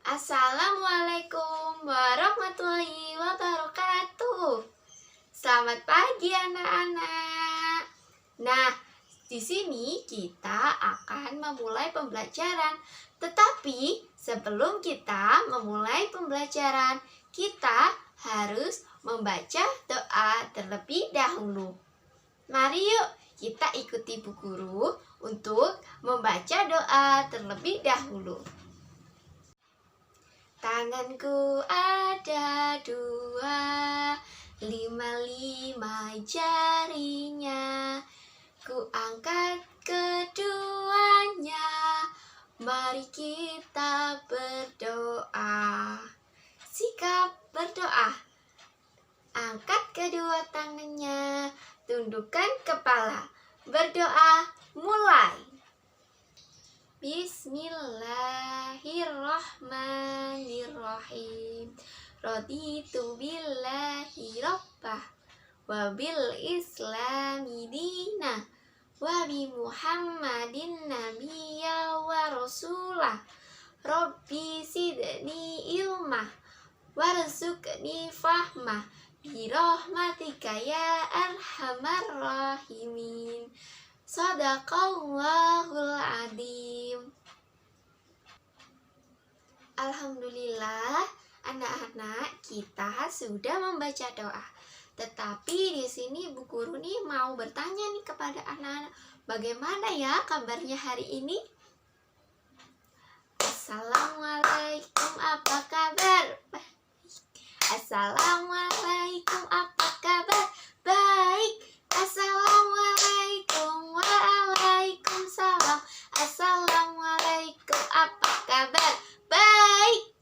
Assalamualaikum warahmatullahi wabarakatuh. Selamat pagi anak-anak. Nah, di sini kita akan memulai pembelajaran. Tetapi sebelum kita memulai pembelajaran, kita harus membaca doa terlebih dahulu. Mari yuk kita ikuti Bu Guru untuk membaca doa terlebih dahulu. Tanganku ada dua, lima jarinya. Ku angkat keduanya, mari kita berdoa. Sikap berdoa. Angkat kedua tangannya, tundukkan kepala. Berdoa mulai. Bismillahirrahmanirrahim. Raditu billahi rabbah wa bil islami dina wa bi Muhammadin nabiyya wa rasulah. Rabbi sidni ilmah warzuqni fahmah bi rahmatika ya arhamar rahimin. Shadaqallahul adzim. Alhamdulillah, anak-anak kita sudah membaca doa. Tetapi di sini Bu Guru nih mau bertanya nih kepada anak-anak, bagaimana ya kabarnya hari ini? Assalamualaikum, apa kabar? Assalamualaikum, apa kabar? Baik. Assalamualaikum, waalaikumsalam. Assalamualaikum, apa kabar? Baik.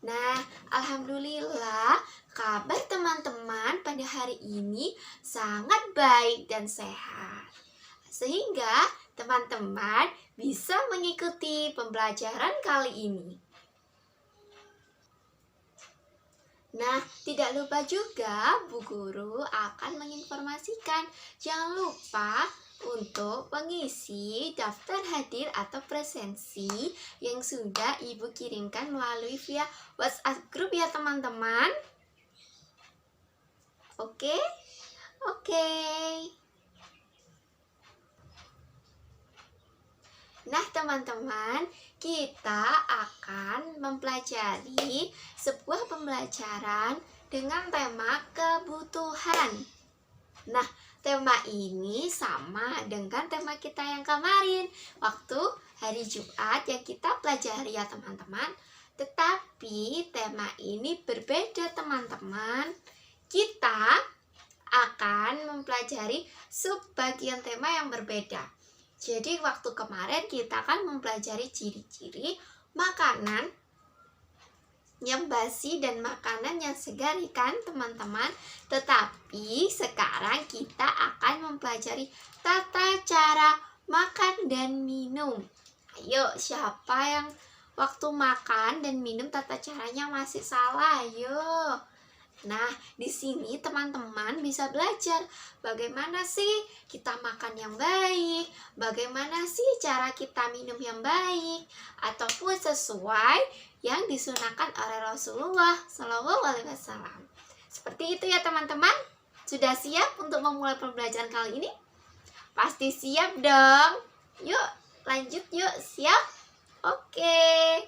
Nah, alhamdulillah kabar teman-teman pada hari ini sangat baik dan sehat. Sehingga teman-teman bisa mengikuti pembelajaran kali ini. Nah, tidak lupa juga Bu Guru akan menginformasikan, jangan lupa untuk mengisi daftar hadir atau presensi yang sudah Ibu kirimkan melalui via WhatsApp grup ya teman-teman. Oke? Nah teman-teman, kita akan mempelajari sebuah pembelajaran dengan tema kebutuhan. Nah, tema ini sama dengan tema kita yang kemarin, waktu hari Jumat yang kita pelajari ya teman-teman. Tetapi tema ini berbeda teman-teman. Kita akan mempelajari subbagian tema yang berbeda. Jadi waktu kemarin kita akan mempelajari ciri-ciri makanan yang basi dan makanan yang segar kan teman-teman. Tetapi sekarang kita akan mempelajari tata cara makan dan minum. Ayo, siapa yang waktu makan dan minum tata caranya masih salah? Ayo. Nah, di sini teman-teman bisa belajar bagaimana sih kita makan yang baik, bagaimana sih cara kita minum yang baik, ataupun sesuai yang disunahkan oleh Rasulullah SAW. Seperti itu ya teman-teman. Sudah siap untuk memulai pembelajaran kali ini? Pasti siap dong. Yuk, lanjut yuk. Siap? Oke.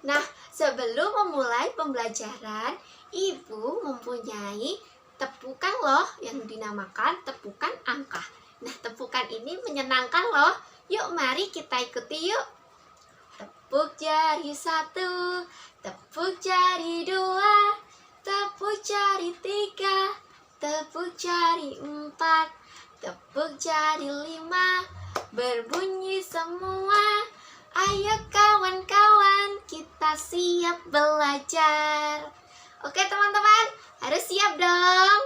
Nah, sebelum memulai pembelajaran, Ibu mempunyai tepukan loh yang dinamakan tepukan angka. Nah, tepukan ini menyenangkan loh. Yuk, mari kita ikuti yuk. Tepuk jari 1, tepuk jari 2, tepuk jari 3, tepuk jari 4, tepuk jari 5, berbunyi semua. Ayo kawan-kawan, kita siap belajar. Oke teman-teman, harus siap dong.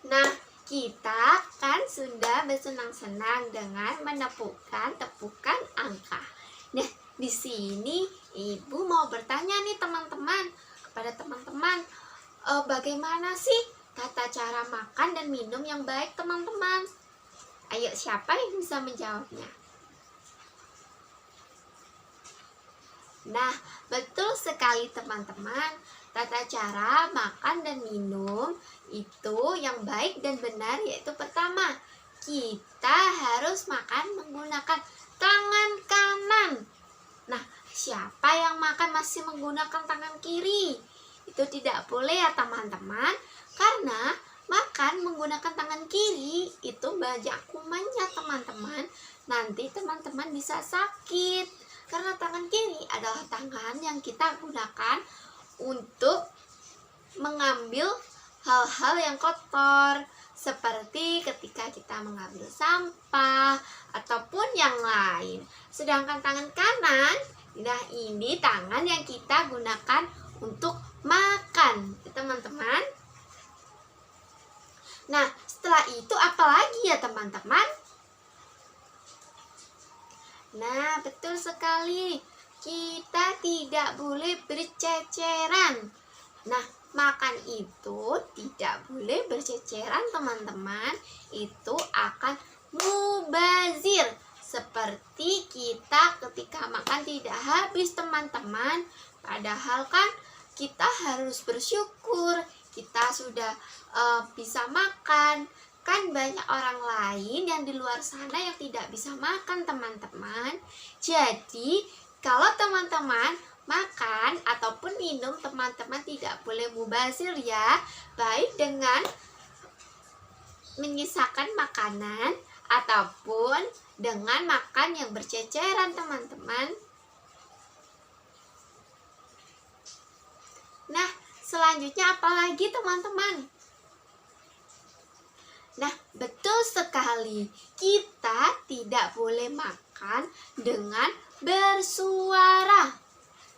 Nah, kita kan sudah bersenang-senang dengan menepukan tepukan angka. Nah, di sini Ibu mau bertanya nih teman-teman, kepada teman-teman, bagaimana sih tata cara makan dan minum yang baik, teman-teman? Ayo, siapa yang bisa menjawabnya? Nah, betul sekali teman-teman. Tata cara makan dan minum itu yang baik dan benar yaitu pertama, kita harus makan menggunakan tangan kanan. Nah, siapa yang makan masih menggunakan tangan kiri? Itu tidak boleh ya teman-teman, karena makan menggunakan tangan kiri itu banyak kumannya teman-teman. Nanti teman-teman bisa sakit, karena tangan kiri adalah tangan yang kita gunakan untuk mengambil hal-hal yang kotor, seperti ketika kita mengambil sampah ataupun yang lain. Sedangkan tangan kanan, nah ini tangan yang kita gunakan untuk makan, teman-teman. Nah, setelah itu apa lagi ya teman-teman? Nah, betul sekali. Kita tidak boleh berceceran. Nah, makan itu tidak boleh berceceran, teman-teman. Itu akan mubazir. Seperti kita ketika makan tidak habis, teman-teman. Padahal kan kita harus bersyukur kita sudah bisa makan. Kan banyak orang lain yang di luar sana yang tidak bisa makan, teman-teman. Jadi kalau teman-teman makan ataupun minum, teman-teman tidak boleh mubazir ya. Baik dengan menyisakan makanan ataupun dengan makan yang berceceran, teman-teman. Nah, selanjutnya apa lagi, teman-teman? Nah, betul sekali. Kita tidak boleh makan dengan bersuara.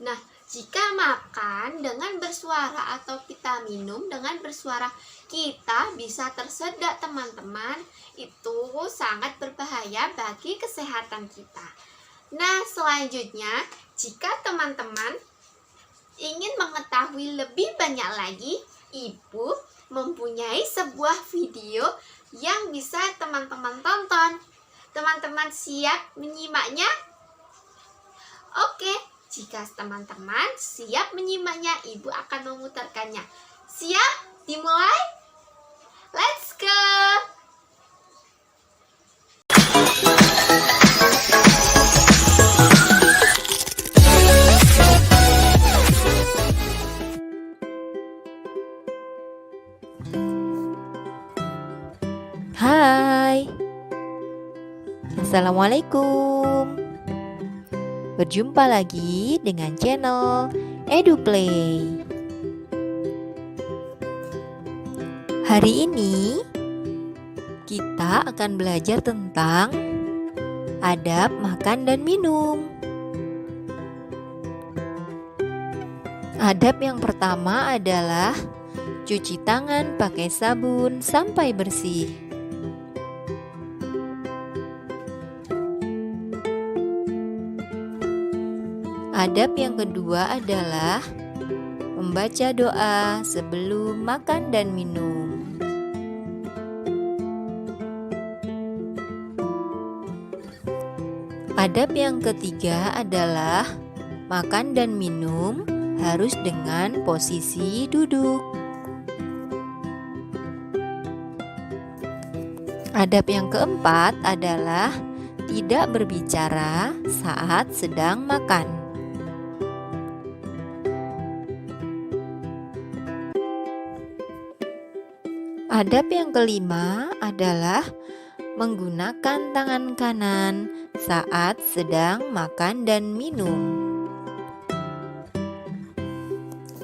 Nah, jika makan dengan bersuara atau kita minum dengan bersuara, kita bisa tersedak, teman-teman. Itu sangat berbahaya bagi kesehatan kita. Nah, selanjutnya, jika teman-teman ingin mengetahui lebih banyak lagi, Ibu mempunyai sebuah video yang bisa teman-teman tonton. Teman-teman siap menyimaknya? Oke, jika teman-teman siap menyimaknya, Ibu akan memutarkannya. Siap? Dimulai? Let's go! Hai, Assalamualaikum. Berjumpa lagi dengan channel EduPlay. Hari ini kita akan belajar tentang adab makan dan minum. Adab yang pertama adalah cuci tangan pakai sabun sampai bersih. Adab yang kedua adalah membaca doa sebelum makan dan minum. Adab yang ketiga adalah makan dan minum harus dengan posisi duduk. Adab yang keempat adalah tidak berbicara saat sedang makan. Adab yang kelima adalah menggunakan tangan kanan saat sedang makan dan minum.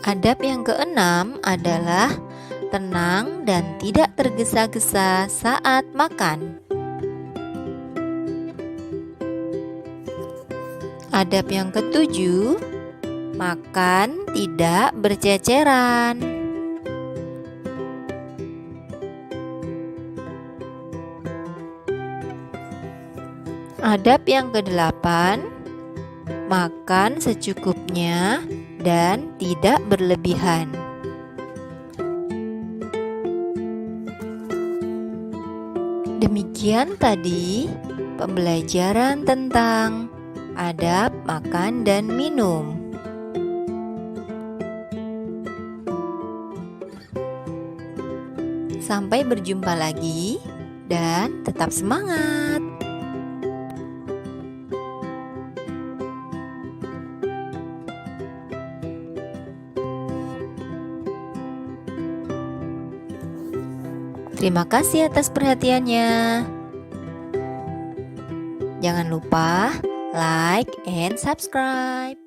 Adab yang keenam adalah tenang dan tidak tergesa-gesa saat makan. Adab yang ketujuh, makan tidak berceceran. Adab yang kedelapan, makan secukupnya dan tidak berlebihan. Demikian tadi pembelajaran tentang adab makan dan minum. Sampai berjumpa lagi dan tetap semangat. Terima kasih atas perhatiannya. Jangan lupa like and subscribe.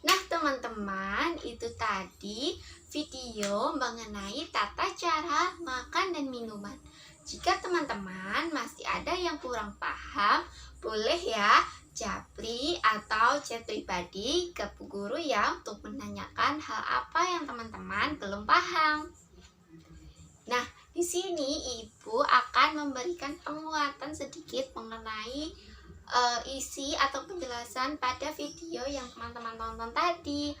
Nah teman-teman, itu tadi video mengenai tata cara makan dan minuman. Jika teman-teman masih ada yang kurang paham, boleh ya japri atau chat pribadi ke Bu Guru ya untuk menanyakan hal apa yang teman-teman belum paham. Nah, di sini Ibu akan memberikan penguatan sedikit mengenai isi atau penjelasan pada video yang teman-teman tonton tadi.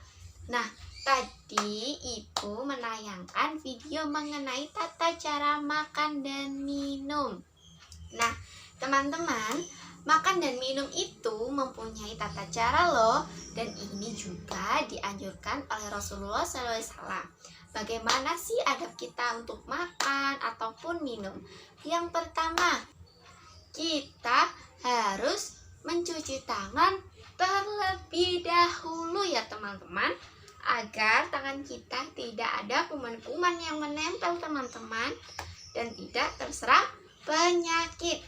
Nah, tadi Ibu menayangkan video mengenai tata cara makan dan minum. Nah, teman-teman, makan dan minum itu mempunyai tata cara loh, dan ini juga dianjurkan oleh Rasulullah SAW. Bagaimana sih adab kita untuk makan ataupun minum? Yang pertama, kita harus mencuci tangan terlebih dahulu ya teman-teman, agar tangan kita tidak ada kuman-kuman yang menempel teman-teman dan tidak terserang penyakit.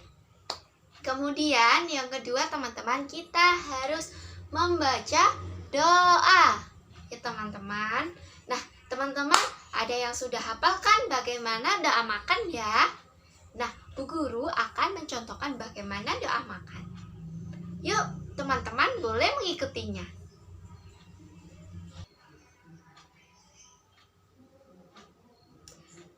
Kemudian yang kedua teman-teman, kita harus membaca doa ya teman-teman. Nah teman-teman, ada yang sudah hafal kan bagaimana doa makan ya? Nah Bu Guru akan mencontohkan bagaimana doa makan. Yuk teman-teman boleh mengikutinya.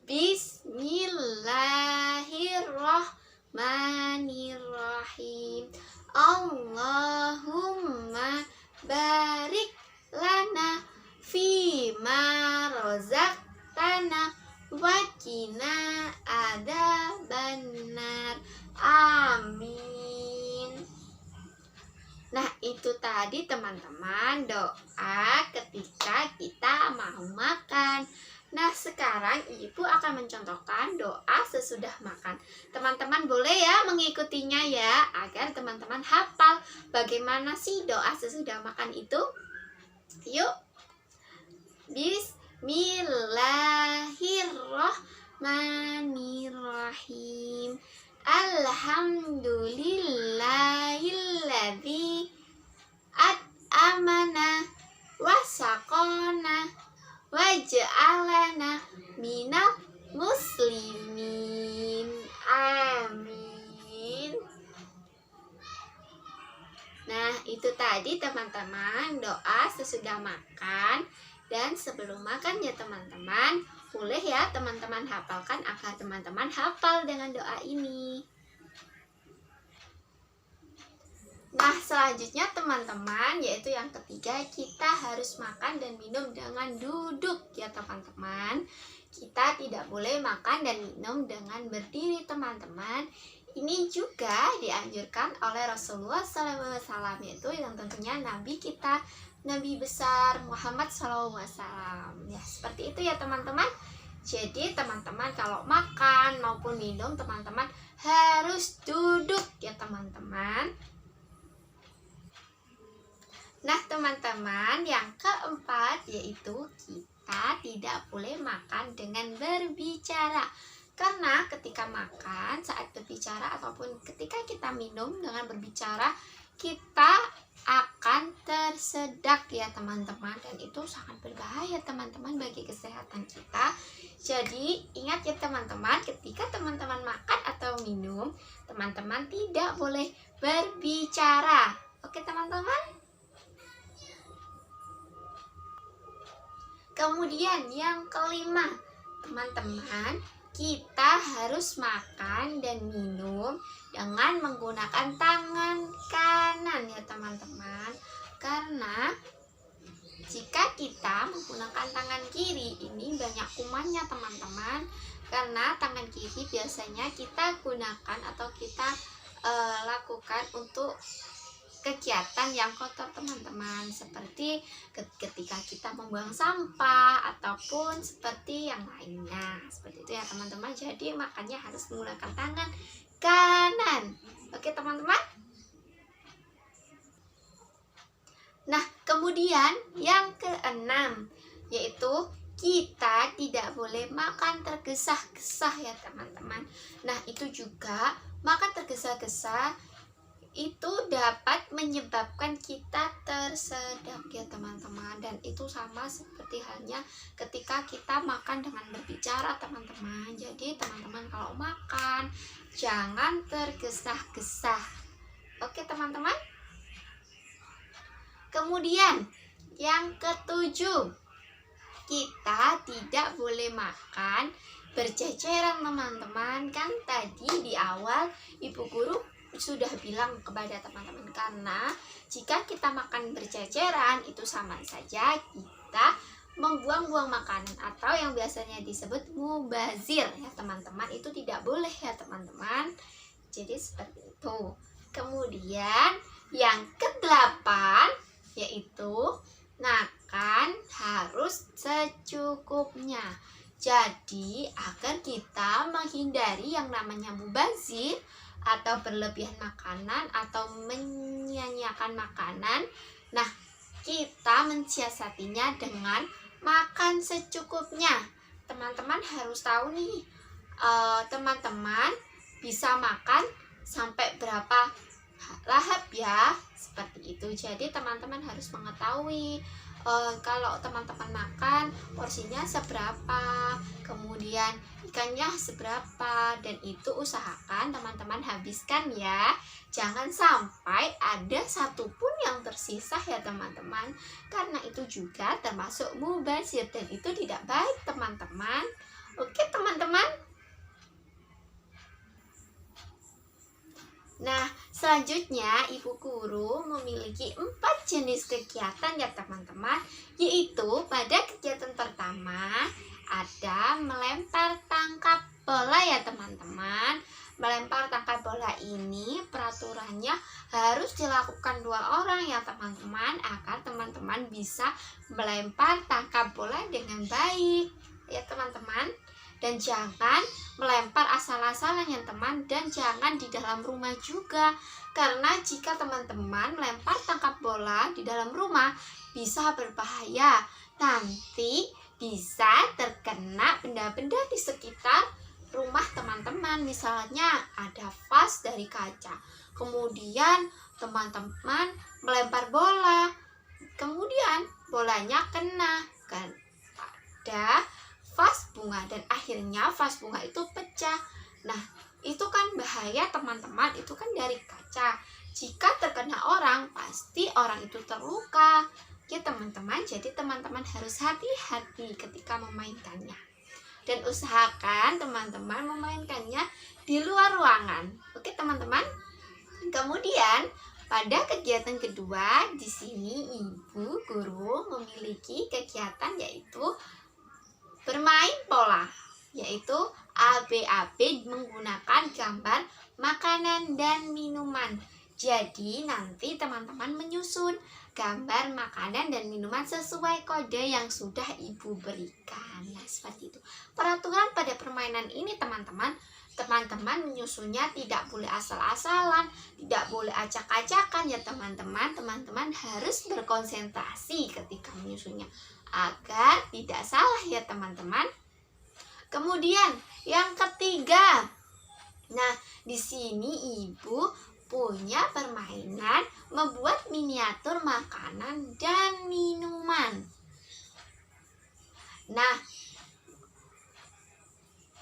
Bismillahirrahmanirrahim. Allahumma barik lana fima rozaqtana wa qina adzabannar. Amin. Nah, itu tadi teman-teman doa ketika kita mau makan. Nah, sekarang Ibu akan mencontohkan doa sesudah makan. Teman-teman boleh ya mengikutinya ya, agar teman-teman hafal bagaimana sih doa sesudah makan itu. Yuk. Bismillahirrahmanirrahim. Alhamdulillahilladzi at'amana wa saqana waj'alana minal muslimin. Amin. Nah, itu tadi teman-teman doa sesudah makan dan sebelum makan ya teman-teman. Boleh ya teman-teman hafalkan agar teman-teman hafal dengan doa ini. Nah, selanjutnya teman-teman, yaitu yang ketiga, kita harus makan dan minum dengan duduk ya teman-teman. Kita tidak boleh makan dan minum dengan berdiri teman-teman. Ini juga dianjurkan oleh Rasulullah SAW, yaitu yang tentunya Nabi kita, Nabi besar Muhammad SAW. Ya, seperti itu ya teman-teman. Jadi teman-teman kalau makan maupun minum, teman-teman harus duduk ya teman-teman. Nah teman-teman, yang keempat yaitu kita tidak boleh makan dengan berbicara. Karena ketika makan, saat berbicara ataupun ketika kita minum dengan berbicara, kita akan tersedak ya teman-teman. Dan itu sangat berbahaya teman-teman bagi kesehatan kita. Jadi ingat ya teman-teman, ketika teman-teman makan atau minum, teman-teman tidak boleh berbicara. Oke teman-teman? Kemudian yang kelima, teman-teman, kita harus makan dan minum dengan menggunakan tangan kanan ya teman-teman. Karena jika kita menggunakan tangan kiri, ini banyak kumannya teman-teman. Karena tangan kiri biasanya kita gunakan atau kita lakukan untuk kegiatan yang kotor teman-teman, seperti ketika kita membuang sampah ataupun seperti yang lainnya, seperti itu ya teman-teman. Jadi makanya harus menggunakan tangan kanan. Oke teman-teman. Nah kemudian yang keenam, yaitu kita tidak boleh makan tergesa-gesa ya teman-teman. Nah itu juga makan tergesa-gesa itu dapat menyebabkan kita tersedak ya teman-teman, dan itu sama seperti halnya ketika kita makan dengan berbicara teman-teman. Jadi teman-teman kalau makan jangan tergesa-gesa. Oke teman-teman. Kemudian yang ketujuh, kita tidak boleh makan berceceran teman-teman. Kan tadi di awal ibu guru sudah bilang kepada teman-teman, karena jika kita makan berceceran itu sama saja kita membuang-buang makanan atau yang biasanya disebut mubazir ya teman-teman. Itu tidak boleh ya teman-teman. Jadi seperti itu. Kemudian yang kedelapan, yaitu makan harus secukupnya. Jadi agar kita menghindari yang namanya mubazir atau berlebihan makanan atau menyia-nyiakan makanan, nah kita mensiasatinya dengan makan secukupnya. Teman-teman harus tahu nih, teman-teman bisa makan sampai berapa lahap ya, seperti itu. Jadi teman-teman harus mengetahui kalau teman-teman makan porsinya seberapa, kemudian ikannya seberapa, dan itu usahakan teman-teman habiskan ya. Jangan sampai ada satupun yang tersisa ya teman-teman, karena itu juga termasuk mubazir dan itu tidak baik teman-teman. Oke teman-teman. Nah, selanjutnya ibu guru memiliki 4 jenis kegiatan ya teman-teman, yaitu pada kegiatan pertama ada melempar tangkap bola ya teman-teman. Melempar tangkap bola ini peraturannya harus dilakukan 2 orang ya teman-teman, agar teman-teman bisa melempar tangkap bola dengan baik ya teman-teman. Dan jangan melempar asal-asalan ya teman, dan jangan di dalam rumah juga, karena jika teman-teman melempar tangkap bola di dalam rumah bisa berbahaya. Nanti bisa terkena benda-benda di sekitar rumah teman-teman. Misalnya ada vas dari kaca, kemudian teman-teman melempar bola, kemudian bolanya kena pada vas bunga dan akhirnya vas bunga itu pecah. Nah itu kan bahaya teman-teman, itu kan dari kaca. Jika terkena orang pasti orang itu terluka ya teman-teman. Jadi teman-teman harus hati-hati ketika memainkannya, dan usahakan teman-teman memainkannya di luar ruangan. Oke teman-teman. Kemudian pada kegiatan kedua, di sini ibu guru memiliki kegiatan yaitu bermain pola, yaitu AB-AB menggunakan gambar makanan dan minuman. Jadi nanti teman-teman menyusun gambar makanan dan minuman sesuai kode yang sudah ibu berikan ya, seperti itu. Peraturan pada permainan ini teman-teman menyusunnya tidak boleh asal-asalan, tidak boleh acak-acakan ya teman-teman. Teman-teman harus berkonsentrasi ketika menyusunnya agar tidak salah ya teman-teman. Kemudian yang ketiga, nah di sini ibu punya permainan membuat miniatur makanan dan minuman. Nah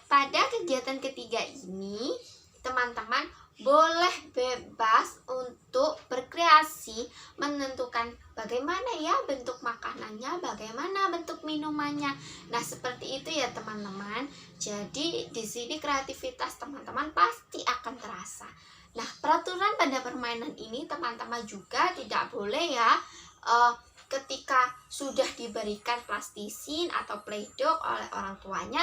pada kegiatan ketiga ini teman-teman boleh bebas untuk berkreasi, menentukan bagaimana ya bentuk makanannya, bagaimana bentuk minumannya. Nah, seperti itu ya teman-teman. Jadi di sini kreativitas teman-teman pasti akan terasa. Nah, peraturan pada permainan ini teman-teman juga tidak boleh ya ketika sudah diberikan plastisin atau playdoh oleh orang tuanya,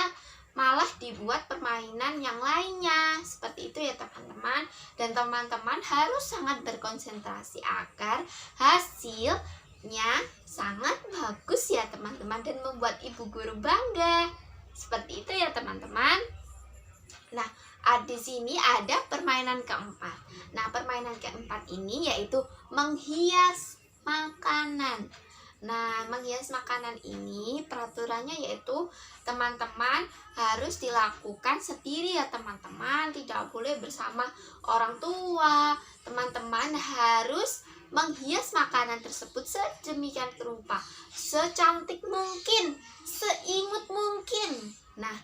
malah dibuat permainan yang lainnya. Seperti itu ya teman-teman. Dan teman-teman harus sangat berkonsentrasi agar hasilnya sangat bagus ya teman-teman, dan membuat ibu guru bangga. Seperti itu ya teman-teman. Nah, di sini ada permainan keempat. Nah, permainan keempat ini yaitu menghias makanan. Nah, menghias makanan ini peraturannya yaitu teman-teman harus dilakukan sendiri ya teman-teman, tidak boleh bersama orang tua. Teman-teman harus menghias makanan tersebut sedemikian rupa, secantik mungkin, seimut mungkin. Nah,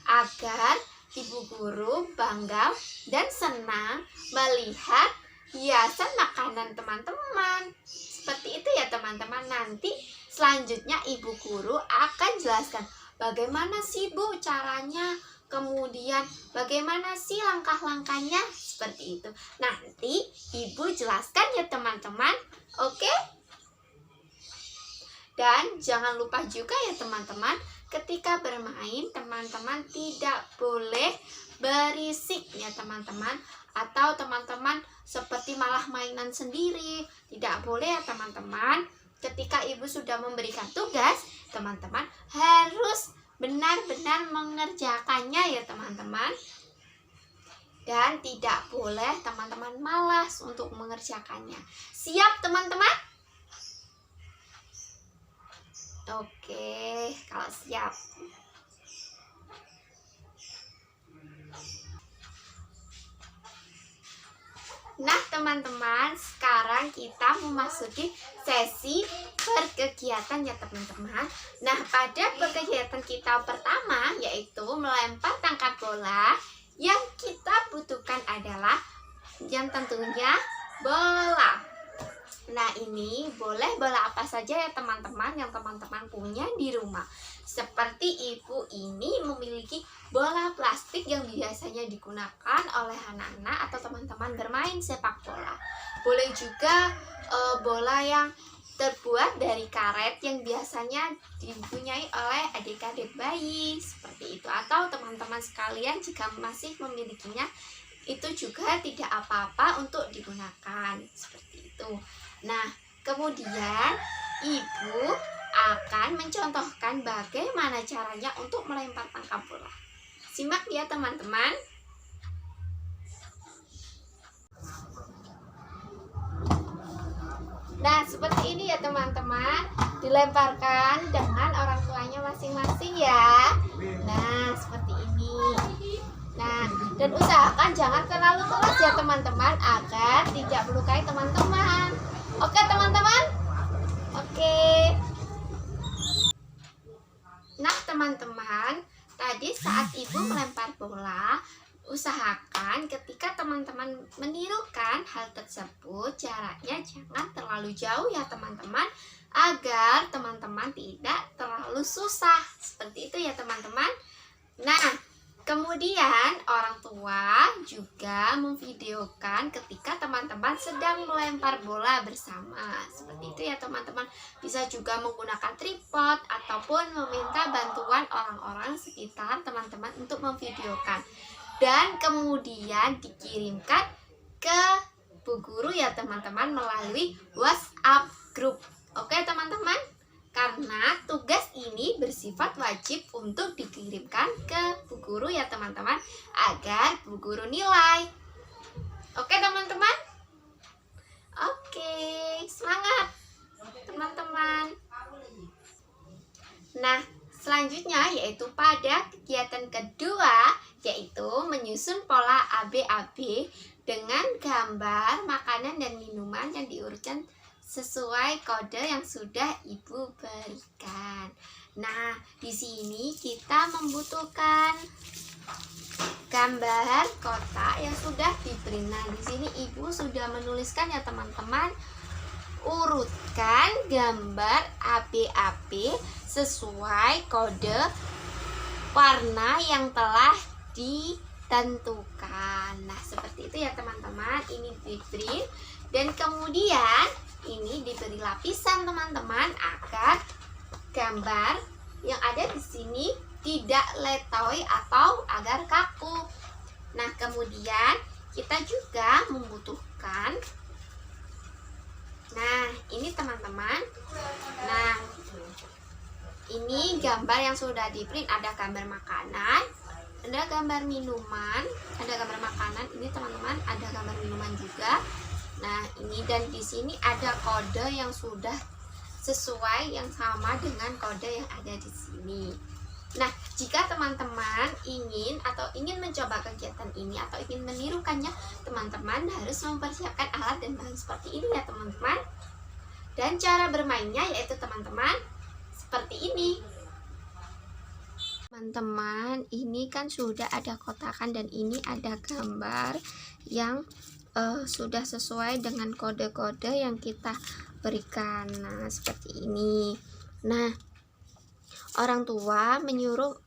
agar ibu guru bangga dan senang melihat hiasan makanan teman-teman. Seperti itu ya teman-teman. Nanti selanjutnya ibu guru akan jelaskan bagaimana sih Bu caranya, kemudian bagaimana sih langkah-langkahnya, seperti itu. Nanti ibu jelaskan ya teman-teman. Oke? Dan jangan lupa juga ya teman-teman, ketika bermain teman-teman tidak boleh berisik ya teman-teman, atau teman-teman seperti malah mainan sendiri. Tidak boleh ya teman-teman. Ketika ibu sudah memberikan tugas, teman-teman harus benar-benar mengerjakannya ya teman-teman. Dan tidak boleh teman-teman malas untuk mengerjakannya. Siap teman-teman? Oke, kalau siap. Nah teman-teman, sekarang kita memasuki sesi berkegiatan ya teman-teman. Nah, pada berkegiatan kita pertama yaitu melempar tangkap bola, yang kita butuhkan adalah yang tentunya bola. Nah, ini boleh bola apa saja ya teman-teman yang teman-teman punya di rumah. Seperti ibu ini memiliki bola plastik yang biasanya digunakan oleh anak-anak atau teman-teman bermain sepak bola. Boleh juga bola yang terbuat dari karet yang biasanya dipunyai oleh adik-adik bayi, seperti itu. Atau teman-teman sekalian jika masih memilikinya, itu juga tidak apa-apa untuk digunakan, seperti itu. Nah, kemudian ibu akan mencontohkan bagaimana caranya untuk melempar tangkap bola. Simak ya teman-teman. Nah, seperti ini ya teman-teman, dilemparkan dengan orang tuanya masing-masing ya. Nah, seperti ini. Nah, dan usahakan jangan terlalu keras ya teman-teman, agar tidak melukai teman-teman. Oke teman-teman? Oke. Nah teman-teman, tadi saat ibu melempar bola, usahakan ketika teman-teman menirukan hal tersebut, jaraknya jangan terlalu jauh ya teman-teman, agar teman-teman tidak terlalu susah. Seperti itu ya teman-teman. Nah, kemudian orang tua juga memvideokan ketika teman-teman sedang melempar bola bersama. Seperti itu ya teman-teman. Bisa juga menggunakan tripod ataupun meminta bantuan orang-orang sekitar teman-teman untuk memvideokan. Dan kemudian dikirimkan ke Bu Guru ya teman-teman melalui WhatsApp group. Oke teman-teman? Karena tugas ini bersifat wajib untuk dikirimkan ke Bu Guru ya teman-teman, agar Bu Guru nilai. Oke teman-teman? Oke, semangat teman-teman. Nah, selanjutnya yaitu pada kegiatan kedua, yaitu menyusun pola ABAB dengan gambar makanan dan minuman yang diurutkan sesuai kode yang sudah ibu berikan. Nah, di sini kita membutuhkan gambar kotak yang sudah diberi. Nah, di sini ibu sudah menuliskan ya teman-teman. Urutkan gambar ABAB sesuai kode warna yang telah ditentukan. Nah, seperti itu ya teman-teman. Ini di print. Dan kemudian ini diberi lapisan teman-teman agar gambar yang ada di sini tidak letoy atau agar kaku. Nah, kemudian kita juga membutuhkan, nah ini teman-teman, nah ini gambar yang sudah di print, ada gambar makanan, ada gambar minuman, ada gambar makanan, ini teman-teman ada gambar minuman juga. Nah, ini dan di sini ada kode yang sudah sesuai yang sama dengan kode yang ada di sini. Nah, jika teman-teman ingin mencoba kegiatan ini atau ingin menirukannya, teman-teman harus mempersiapkan alat dan bahan seperti ini ya teman-teman. Dan cara bermainnya yaitu teman-teman seperti ini. Teman-teman, ini kan sudah ada kotakan dan ini ada gambar yang sudah sesuai dengan kode-kode yang kita berikan. Nah, seperti ini. Nah, orang tua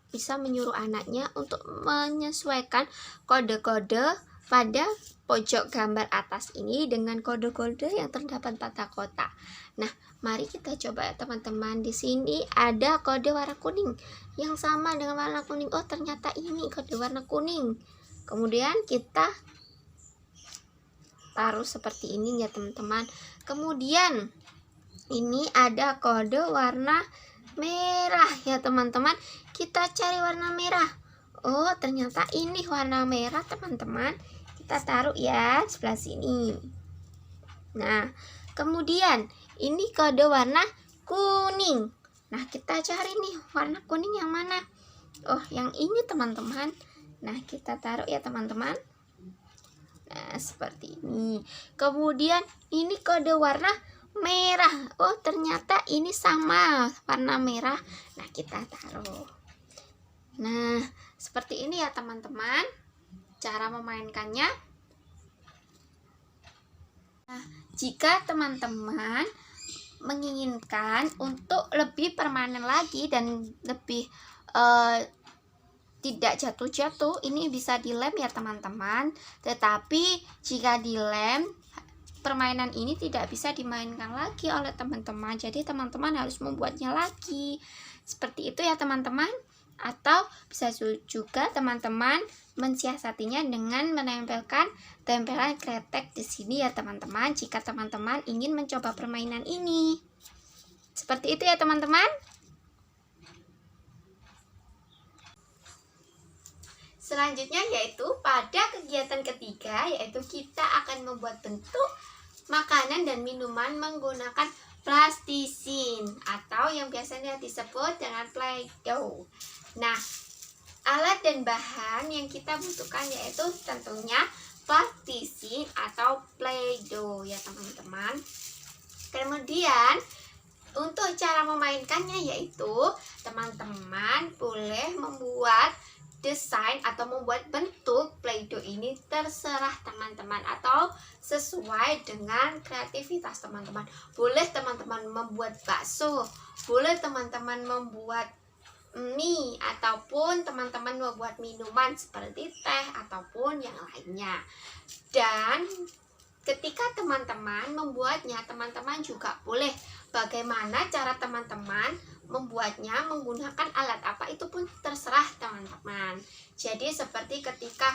bisa menyuruh anaknya untuk menyesuaikan kode-kode pada pojok gambar atas ini dengan kode-kode yang terdapat pada kotak. Nah, mari kita coba ya teman-teman. Di sini ada kode warna kuning yang sama dengan warna kuning. Oh, ternyata ini kode warna kuning. Kemudian kita taruh seperti ini ya teman-teman. Kemudian ini ada kode warna merah ya teman-teman. Kita cari warna merah. Oh, ternyata ini warna merah teman-teman. Kita taruh ya sebelah sini. Nah, kemudian ini kode warna kuning. Nah, kita cari nih warna kuning yang mana? Oh, yang ini teman-teman. Nah, kita taruh ya teman-teman. Nah, seperti ini. Kemudian ini kode warna merah. Oh, ternyata ini sama warna merah. Nah, kita taruh. Nah, seperti ini ya teman-teman cara memainkannya. Nah, jika teman-teman menginginkan untuk lebih permanen lagi dan lebih tidak jatuh-jatuh, ini bisa dilem ya teman-teman. Tetapi jika dilem, permainan ini tidak bisa dimainkan lagi oleh teman-teman. Jadi teman-teman harus membuatnya lagi. Seperti itu ya teman-teman. Atau bisa juga teman-teman mensiasatinya dengan menempelkan tempelan kretek di sini ya teman-teman. Jika teman-teman ingin mencoba permainan ini. Seperti itu ya teman-teman. Selanjutnya yaitu pada kegiatan ketiga, yaitu kita akan membuat bentuk makanan dan minuman menggunakan plastisin atau yang biasanya disebut dengan Play-Doh. Nah, alat dan bahan yang kita butuhkan yaitu tentunya plastisin atau Play-Doh ya teman-teman. Kemudian untuk cara memainkannya yaitu teman-teman boleh membuat desain atau membuat bentuk Play-Doh ini terserah teman-teman atau sesuai dengan kreativitas teman-teman. Boleh teman-teman membuat bakso, boleh teman-teman membuat mie, ataupun teman-teman membuat minuman seperti teh ataupun yang lainnya. Dan ketika teman-teman membuatnya, teman-teman juga boleh bagaimana cara teman-teman membuatnya, menggunakan alat apa itu pun terserah teman-teman. Jadi seperti ketika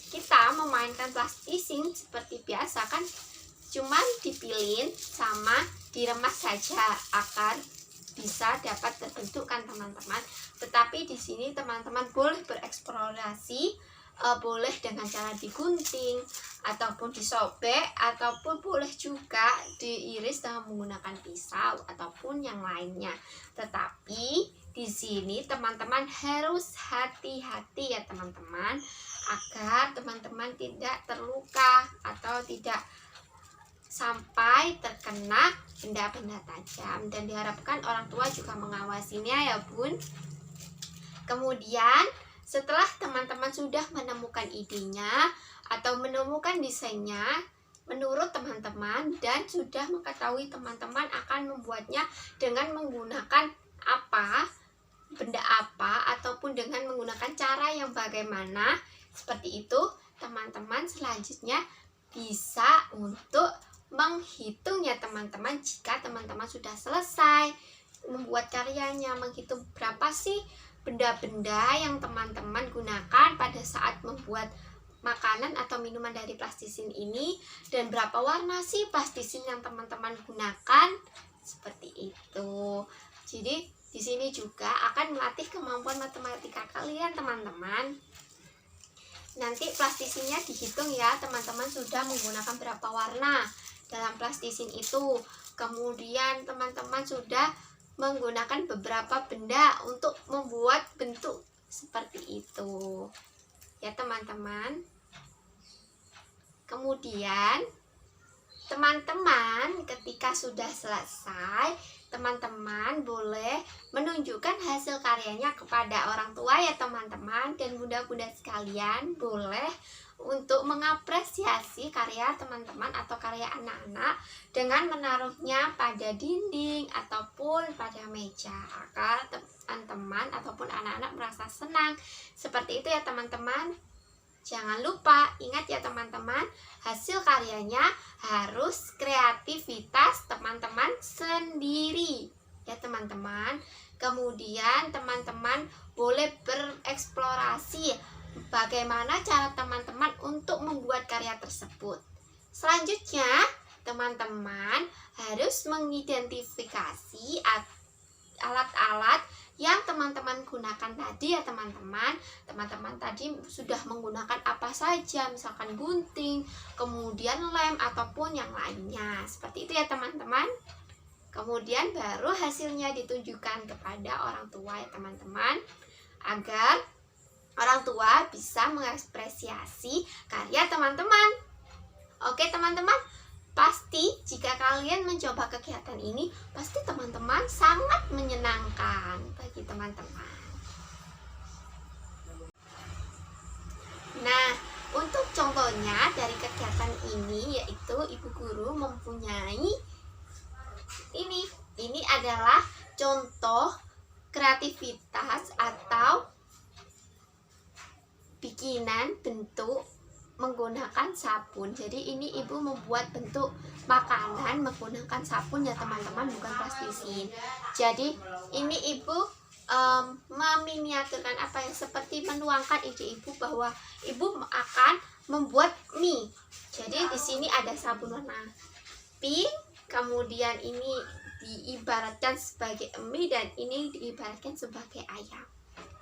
kita memainkan plastisin seperti biasa kan, cuman dipilin sama diremas saja agar bisa dapat terbentukkan teman-teman. Tetapi di sini teman-teman boleh bereksplorasi, boleh dengan cara digunting ataupun disobek, ataupun boleh juga diiris dengan menggunakan pisau ataupun yang lainnya. Tetapi di sini teman-teman harus hati-hati ya teman-teman, agar teman-teman tidak terluka atau tidak sampai terkena benda-benda tajam, dan diharapkan orang tua juga mengawasinya ya bun. Kemudian setelah teman-teman sudah menemukan idenya atau menemukan desainnya menurut teman-teman dan sudah mengetahui teman-teman akan membuatnya dengan menggunakan apa, benda apa, ataupun dengan menggunakan cara yang bagaimana, seperti itu teman-teman selanjutnya bisa untuk menghitung ya teman-teman. Jika teman-teman sudah selesai membuat karyanya, menghitung berapa sih benda-benda yang teman-teman gunakan pada saat membuat makanan atau minuman dari plastisin ini, dan berapa warna sih plastisin yang teman-teman gunakan, seperti itu. Jadi di sini juga akan melatih kemampuan matematika kalian teman-teman. Nanti plastisinnya dihitung ya teman-teman, sudah menggunakan berapa warna dalam plastisin itu. Kemudian teman-teman sudah menggunakan beberapa benda untuk membuat bentuk seperti itu ya teman-teman. Kemudian teman-teman ketika sudah selesai, teman-teman boleh menunjukkan hasil karyanya kepada orang tua ya teman-teman, dan bunda-bunda sekalian boleh untuk mengapresiasi karya teman-teman atau karya anak-anak dengan menaruhnya pada dinding ataupun pada meja agar teman-teman ataupun anak-anak merasa senang. Seperti itu ya teman-teman. Jangan lupa, ingat ya teman-teman, hasil karyanya harus kreativitas teman-teman sendiri ya teman-teman. Kemudian teman-teman boleh bereksplorasi bagaimana cara teman-teman untuk membuat karya tersebut. Selanjutnya, teman-teman harus mengidentifikasi alat-alat yang teman-teman gunakan tadi ya teman-teman. Teman-teman tadi sudah menggunakan apa saja, misalkan gunting, kemudian lem ataupun yang lainnya. Seperti itu ya teman-teman. Kemudian baru hasilnya ditunjukkan kepada orang tua ya teman-teman, agar orang tua bisa mengapresiasi karya teman-teman. Oke teman-teman, pasti jika kalian mencoba kegiatan ini, pasti teman-teman sangat menyenangkan bagi teman-teman. Nah, untuk contohnya dari kegiatan ini, yaitu ibu guru mempunyai ini adalah contoh kreativitas atau bikinan bentuk menggunakan sabun. Jadi ini ibu membuat bentuk makanan menggunakan sabun ya teman-teman, bukan plastisin. Jadi ini ibu meminiaturkan apa yang seperti menuangkan ide ibu bahwa ibu akan membuat mie. Jadi di sini ada sabun warna pink, kemudian ini diibaratkan sebagai mie dan ini diibaratkan sebagai ayam.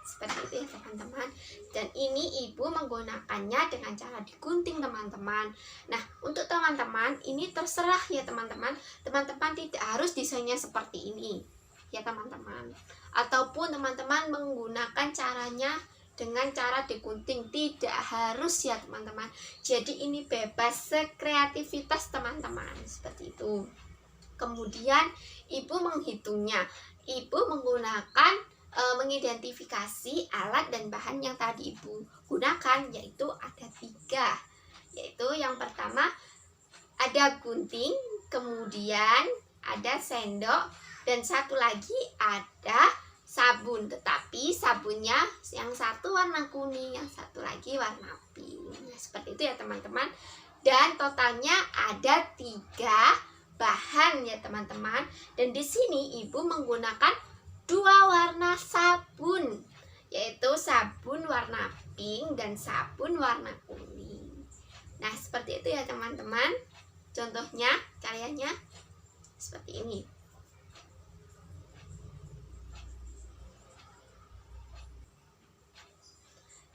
Seperti itu ya teman-teman. Dan ini ibu menggunakannya dengan cara digunting teman-teman. Nah, untuk teman-teman ini terserah ya teman-teman. Teman-teman tidak harus desainnya seperti ini ya teman-teman. Ataupun teman-teman menggunakan caranya dengan cara digunting, tidak harus ya teman-teman. Jadi ini bebas sekreativitas teman-teman, seperti itu. Kemudian ibu menghitungnya. Ibu menggunakan mengidentifikasi alat dan bahan yang tadi ibu gunakan, yaitu ada 3. Yaitu yang pertama ada gunting, kemudian ada sendok, dan satu lagi ada sabun. Tetapi sabunnya yang satu warna kuning, yang satu lagi warna pink. Nah, seperti itu ya teman-teman. Dan totalnya ada 3 bahan ya teman-teman. Dan di sini ibu menggunakan 2 warna sabun, yaitu sabun warna pink dan sabun warna kuning. Nah, seperti itu ya teman-teman. Contohnya, karyanya seperti ini.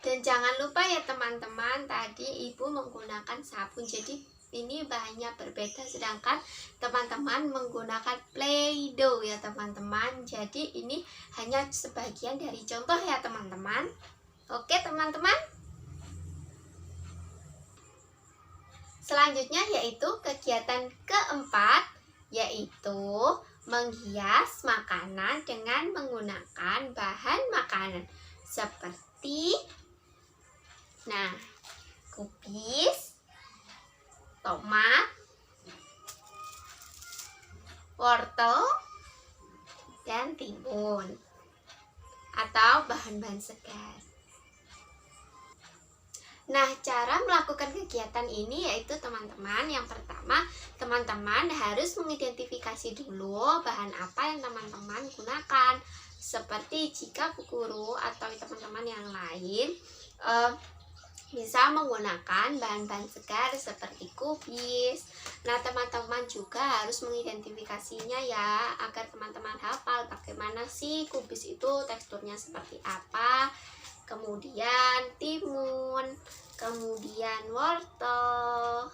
Dan jangan lupa ya teman-teman, tadi ibu menggunakan sabun. Jadi ini bahannya berbeda, sedangkan teman-teman menggunakan Play-Doh ya teman-teman. Jadi ini hanya sebagian dari contoh ya teman-teman. Oke teman-teman. Selanjutnya yaitu kegiatan keempat, yaitu menghias makanan dengan menggunakan bahan makanan seperti kubis, tomat, wortel, dan timun atau bahan-bahan segar. Nah, cara melakukan kegiatan ini yaitu teman-teman, yang pertama, teman-teman harus mengidentifikasi dulu bahan apa yang teman-teman gunakan. Seperti jika Bu Guru atau teman-teman yang lain bisa menggunakan bahan-bahan segar seperti kubis. Nah, teman-teman juga harus mengidentifikasinya ya, agar teman-teman hafal bagaimana sih kubis itu teksturnya seperti apa. Kemudian timun, kemudian wortel.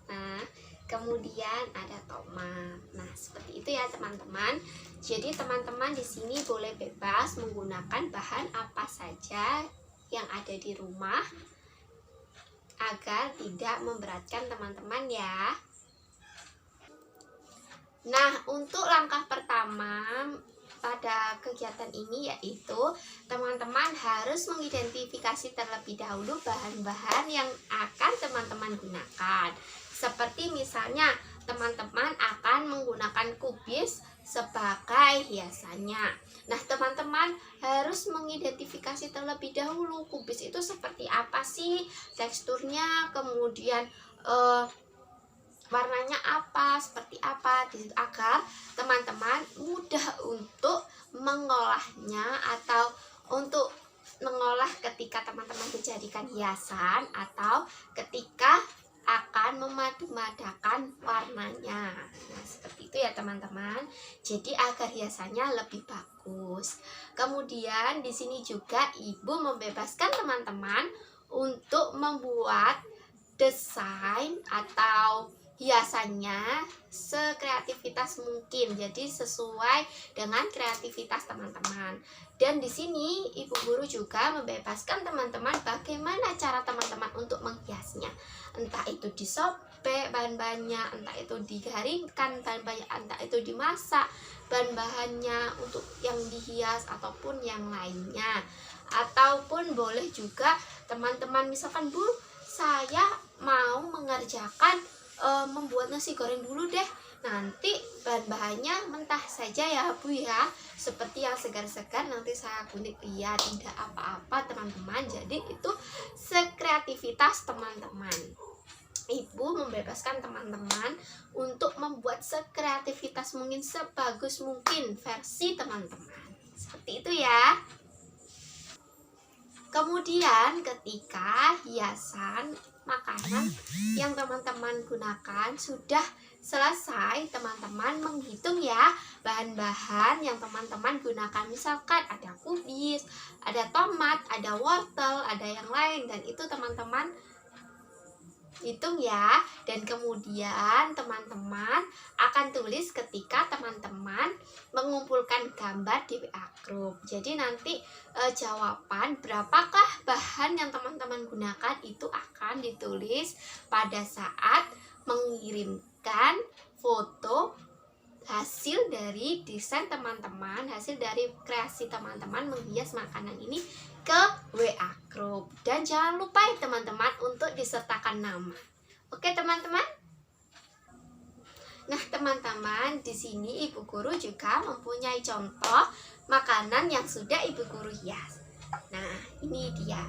Nah, kemudian ada tomat. Nah, seperti itu ya teman-teman. Jadi teman-teman di sini boleh bebas menggunakan bahan apa saja yang ada di rumah agar tidak memberatkan teman-teman ya. Nah, untuk langkah pertama pada kegiatan ini yaitu teman-teman harus mengidentifikasi terlebih dahulu bahan-bahan yang akan teman-teman gunakan. Seperti misalnya teman-teman akan menggunakan kubis sebagai hiasannya. Nah, teman-teman harus mengidentifikasi terlebih dahulu kubis itu seperti apa sih teksturnya, kemudian warnanya apa, seperti apa, agar teman-teman mudah untuk mengolahnya atau untuk mengolah ketika teman-teman dijadikan hiasan atau ketika akan memadu-madakan warnanya. Nah, seperti itu ya teman-teman. Jadi agar hiasannya lebih bagus. Kemudian di sini juga ibu membebaskan teman-teman untuk membuat desain atau hiasannya sekreativitas mungkin. Jadi sesuai dengan kreativitas teman-teman. Dan di sini ibu guru juga membebaskan teman-teman bagaimana cara teman-teman untuk menghiasnya. Entah itu disobek bahan-bahannya, entah itu digaringkan bahan-bahannya, entah itu dimasak bahan-bahannya untuk yang dihias ataupun yang lainnya. Ataupun boleh juga teman-teman misalkan, Bu, saya mau mengerjakan membuat nasi goreng dulu deh. Nanti bahan-bahannya mentah saja ya Bu ya, seperti yang segar-segar nanti saya kulik. Ya tidak apa-apa teman-teman. Jadi itu sekreativitas teman-teman. Ibu membebaskan teman-teman untuk membuat sekreativitas mungkin, sebagus mungkin versi teman-teman. Seperti itu ya. Kemudian ketika hiasan makanan yang teman-teman gunakan sudah selesai, teman-teman menghitung ya bahan-bahan yang teman-teman gunakan. Misalkan ada kubis, ada tomat, ada wortel, ada yang lain, dan itu teman-teman hitung ya. Dan kemudian teman-teman akan tulis ketika teman-teman mengumpulkan gambar di WA Group. Jadi nanti jawaban berapakah bahan yang teman-teman gunakan itu akan ditulis pada saat mengirimkan foto hasil dari desain teman-teman, hasil dari kreasi teman-teman menghias makanan ini ke WA Group. Dan jangan lupa ya teman-teman untuk disertakan nama. Oke teman-teman? Nah teman-teman, di sini ibu guru juga mempunyai contoh makanan yang sudah ibu guru hias. Nah ini dia.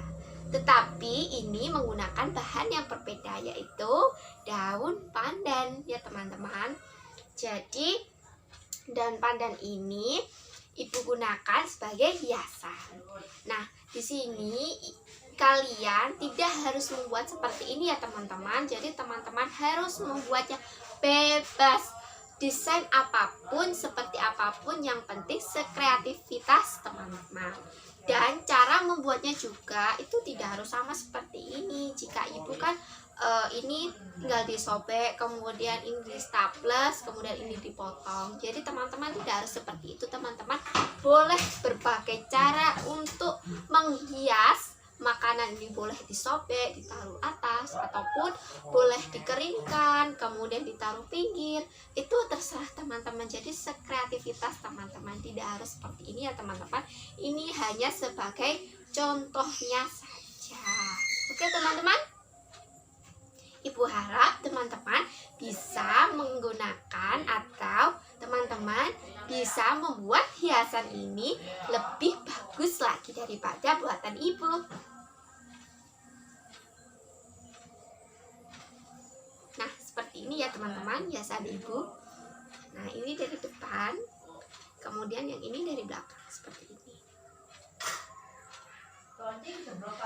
Tetapi ini menggunakan bahan yang berbeda, yaitu daun pandan ya teman-teman. Jadi daun pandan ini ibu gunakan sebagai hiasan. Nah, di sini kalian tidak harus membuat seperti ini ya teman-teman. Jadi teman-teman harus membuatnya bebas, desain apapun, seperti apapun, yang penting sekreativitas teman-teman. Dan cara membuatnya juga itu tidak harus sama seperti ini. Jika ibu kan ini tinggal disobek, kemudian ini di staples, kemudian ini dipotong. Jadi teman-teman tidak harus seperti itu. Teman-teman boleh berbagai cara untuk menghias makanan ini. Boleh disobek, ditaruh atas, ataupun boleh dikeringkan kemudian ditaruh pinggir. Itu terserah teman-teman. Jadi sekreativitas teman-teman, tidak harus seperti ini ya teman-teman. Ini hanya sebagai contohnya saja. Oke teman-teman, ibu harap teman-teman bisa menggunakan atau teman-teman bisa membuat hiasan ini lebih bagus lagi daripada buatan ibu. ini ya teman-teman, hiasan ibu. Nah, ini dari depan, kemudian yang ini dari belakang seperti ini.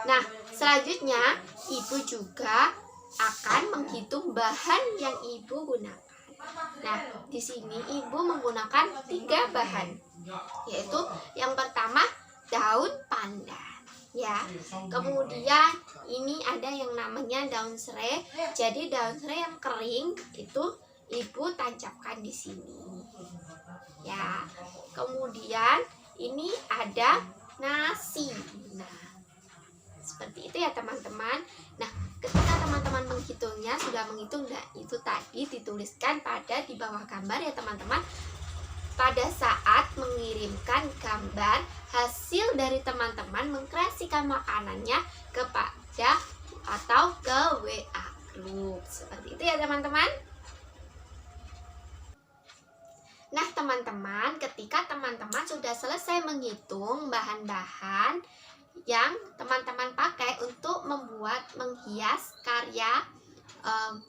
Nah, selanjutnya ibu juga akan menghitung bahan yang ibu gunakan. Nah, di sini ibu menggunakan 3 bahan, yaitu yang pertama daun pandan, ya. Kemudian ini ada yang namanya daun serai. Jadi daun serai yang kering itu ibu tancapkan di sini, ya. Kemudian ini ada nasi. Nah, seperti itu ya teman-teman. Nah, ketika teman-teman menghitungnya, sudah menghitung, nah itu tadi dituliskan pada di bawah gambar ya teman-teman. Pada saat mengirimkan gambar hasil dari teman-teman mengkreasikan makanannya kepada atau ke WA group. Seperti itu ya teman-teman. Nah teman-teman, ketika teman-teman sudah selesai menghitung bahan-bahan yang teman-teman pakai untuk menghias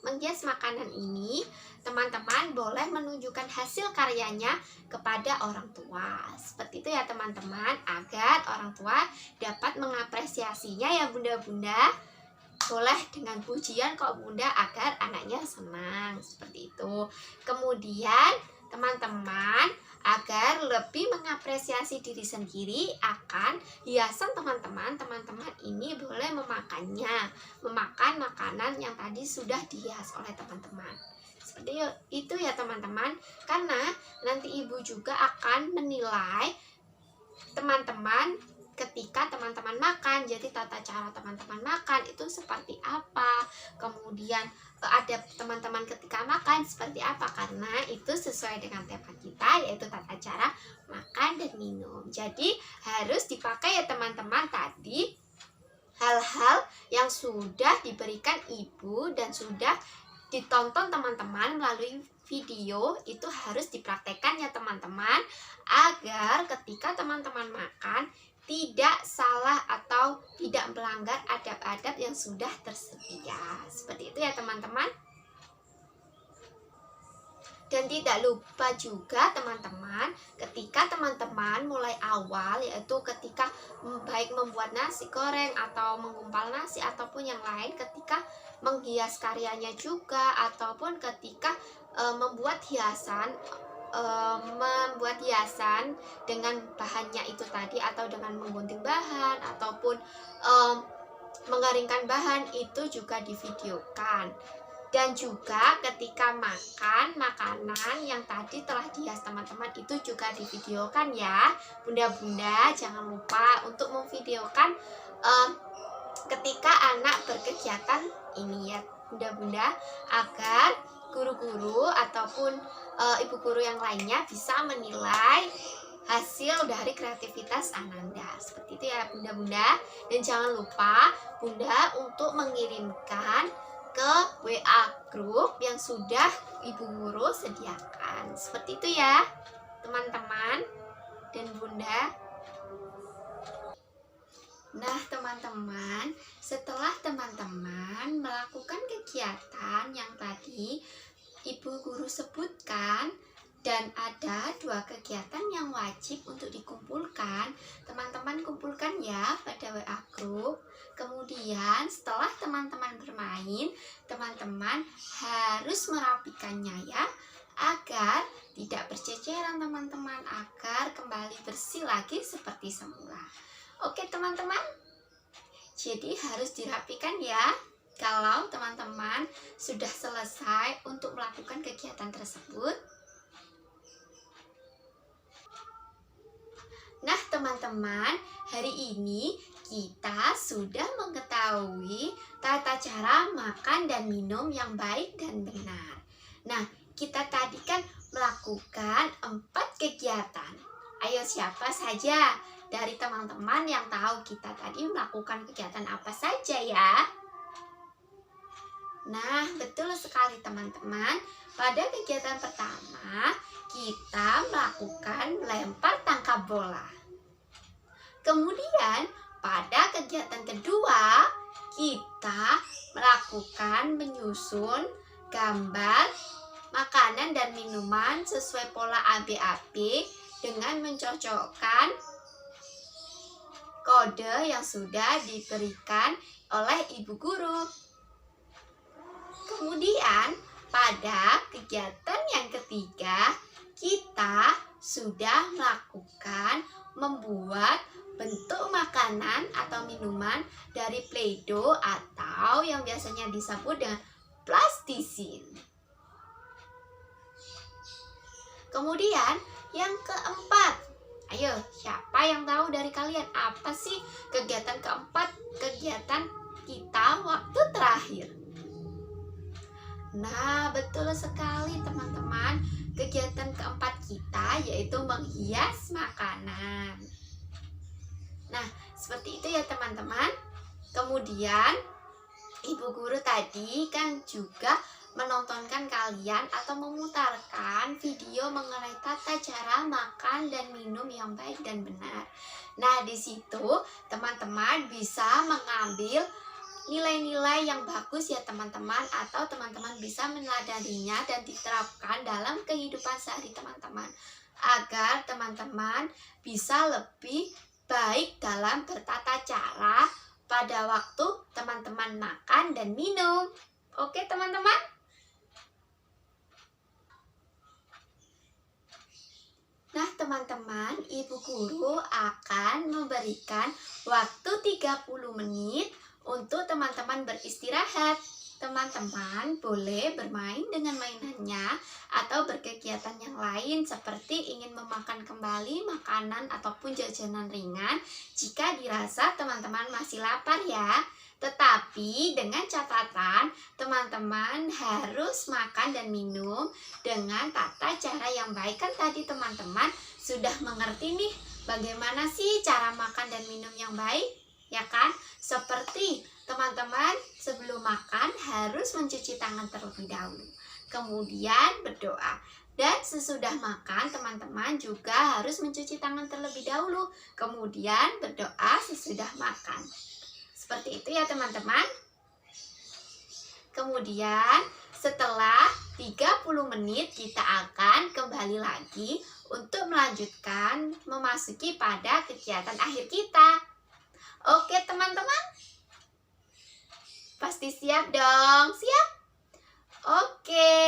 menghias makanan ini, teman-teman boleh menunjukkan hasil karyanya kepada orang tua. Seperti itu ya teman-teman, agar orang tua dapat mengapresiasinya ya bunda-bunda. Boleh dengan pujian kok bunda, agar anaknya senang. Seperti itu. Kemudian teman-teman, agar lebih mengapresiasi diri sendiri akan hiasan teman-teman ini boleh memakan makanan yang tadi sudah dihias oleh teman-teman. Seperti itu ya teman-teman, karena nanti ibu juga akan menilai teman-teman ketika teman-teman makan. Jadi tata cara teman-teman makan itu seperti apa, kemudian ada teman-teman ketika makan seperti apa, karena itu sesuai dengan tema kita, yaitu tata cara makan dan minum. Jadi harus dipakai ya teman-teman tadi hal-hal yang sudah diberikan ibu dan sudah ditonton teman-teman melalui video, itu harus dipraktekkan ya teman-teman, agar ketika teman-teman makan tidak salah atau tidak melanggar adab-adab yang sudah tersedia. Seperti itu ya teman-teman. Dan tidak lupa juga teman-teman, ketika teman-teman mulai awal, yaitu ketika baik membuat nasi goreng atau mengumpal nasi ataupun yang lain, ketika menghias karyanya juga, ataupun ketika membuat hiasan dengan bahannya itu tadi, atau dengan menggunting bahan ataupun mengeringkan bahan, itu juga divideokan. Dan juga ketika makan makanan yang tadi telah dihias teman-teman, itu juga divideokan ya bunda-bunda. Jangan lupa untuk memvideokan ketika anak berkegiatan ini ya bunda-bunda, agar guru-guru ataupun ibu guru yang lainnya bisa menilai hasil dari kreativitas Ananda. Seperti itu ya bunda-bunda. Dan jangan lupa bunda untuk mengirimkan ke WA group yang sudah ibu guru sediakan. Seperti itu ya teman-teman dan bunda. Nah teman-teman, setelah teman-teman melakukan kegiatan yang tadi ibu guru sebutkan, dan ada 2 kegiatan yang wajib untuk dikumpulkan, teman-teman kumpulkan ya pada WA group. Kemudian setelah teman-teman bermain, teman-teman harus merapikannya ya, agar tidak berceceran teman-teman, agar kembali bersih lagi seperti semula. Oke teman-teman, jadi harus dirapikan ya kalau teman-teman sudah selesai untuk melakukan kegiatan tersebut. Nah teman-teman, hari ini kita sudah mengetahui tata cara makan dan minum yang baik dan benar. Nah, kita tadi kan melakukan 4 kegiatan. Ayo siapa saja dari teman-teman yang tahu kita tadi melakukan kegiatan apa saja ya? Nah, betul sekali teman-teman. Pada kegiatan pertama, kita melakukan melempar tangkap bola. Kemudian, pada kegiatan kedua, kita melakukan menyusun gambar makanan dan minuman sesuai pola ABAB dengan mencocokkan kode yang sudah diberikan oleh ibu guru. Kemudian pada kegiatan yang ketiga, kita sudah melakukan membuat bentuk makanan atau minuman dari Play-Doh atau yang biasanya disebut dengan plastisin. Kemudian yang keempat, ayo siapa yang tahu dari kalian apa sih kegiatan keempat, kegiatan kita waktu terakhir? Nah, betul sekali teman-teman. Kegiatan keempat kita yaitu menghias makanan. Nah, seperti itu ya teman-teman. Kemudian, ibu guru tadi kan juga menontonkan kalian atau memutarkan video mengenai tata cara makan dan minum yang baik dan benar. Nah, di situ teman-teman bisa mengambil nilai-nilai yang bagus ya teman-teman, atau teman-teman bisa meneladaninya dan diterapkan dalam kehidupan sehari teman-teman, agar teman-teman bisa lebih baik dalam bertata cara pada waktu teman-teman makan dan minum. Oke teman-teman? Nah teman-teman, ibu guru akan memberikan waktu 30 menit untuk teman-teman beristirahat. Teman-teman boleh bermain dengan mainannya atau berkegiatan yang lain seperti ingin memakan kembali makanan ataupun jajanan ringan jika dirasa teman-teman masih lapar ya. Tetapi dengan catatan teman-teman harus makan dan minum dengan tata cara yang baik. Kan tadi teman-teman sudah mengerti nih bagaimana sih cara makan dan minum yang baik, ya kan? Seperti teman-teman sebelum makan harus mencuci tangan terlebih dahulu, kemudian berdoa. Dan sesudah makan teman-teman juga harus mencuci tangan terlebih dahulu, kemudian berdoa sesudah makan. Seperti itu ya teman-teman. Kemudian setelah 30 menit kita akan kembali lagi untuk melanjutkan memasuki pada kegiatan akhir kita. Oke teman-teman? Pasti siap dong? Siap? Oke.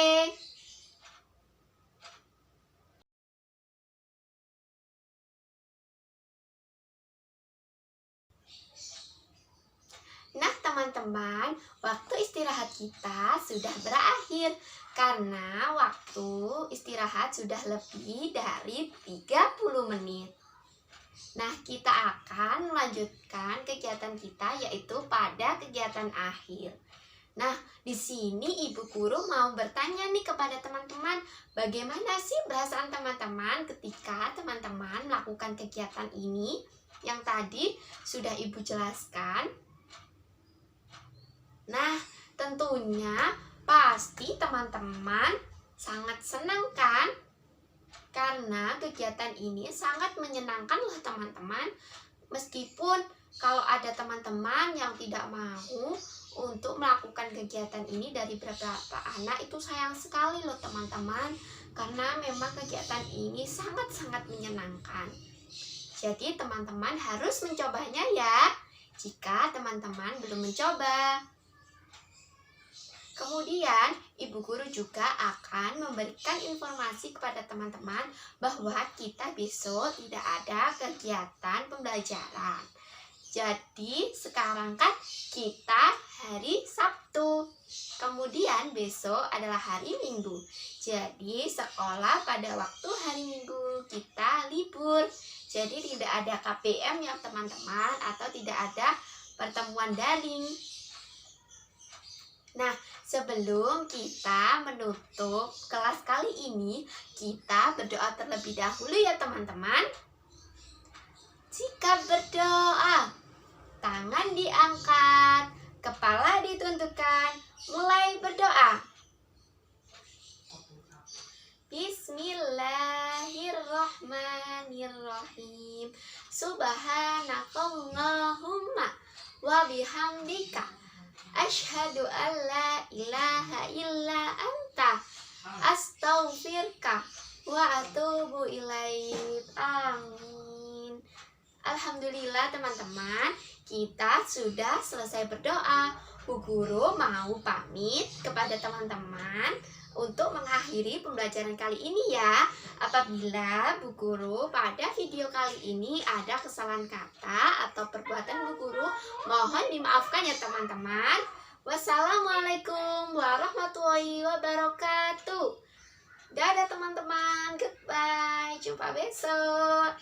Nah teman-teman, waktu istirahat kita sudah berakhir karena waktu istirahat sudah lebih dari 30 menit. Nah, kita akan melanjutkan kegiatan kita yaitu pada kegiatan akhir. Nah, di sini ibu guru mau bertanya nih kepada teman-teman, bagaimana sih perasaan teman-teman ketika teman-teman melakukan kegiatan ini yang tadi sudah ibu jelaskan? Nah, tentunya pasti teman-teman sangat senang kan? Karena kegiatan ini sangat menyenangkan loh teman-teman. Meskipun kalau ada teman-teman yang tidak mau untuk melakukan kegiatan ini dari beberapa anak, itu sayang sekali loh teman-teman. Karena memang kegiatan ini sangat-sangat menyenangkan. Jadi teman-teman harus mencobanya ya, jika teman-teman belum mencoba. Kemudian, ibu guru juga akan memberikan informasi kepada teman-teman bahwa kita besok tidak ada kegiatan pembelajaran. Jadi, sekarang kan kita hari Sabtu. Kemudian besok adalah hari Minggu. Jadi, sekolah pada waktu hari Minggu kita libur. Jadi, tidak ada KPM ya teman-teman, atau tidak ada pertemuan daring. Nah, sebelum kita menutup kelas kali ini, kita berdoa terlebih dahulu ya teman-teman. Jika berdoa, tangan diangkat, kepala ditundukkan, mulai berdoa. Bismillahirrahmanirrahim. Subhanakallahumma wa bihamdika Asyhadu an la ilaha illa anta. Astaghfirka wa atubu ilaik. Amin. Alhamdulillah teman-teman, kita sudah selesai berdoa. Bu Guru mau pamit kepada teman-teman untuk mengakhiri pembelajaran kali ini ya. Apabila Bu Guru pada video kali ini ada kesalahan kata atau perbuatan Bu Guru, mohon dimaafkan ya teman-teman. Wassalamualaikum warahmatullahi wabarakatuh. Dadah teman-teman, goodbye, jumpa besok.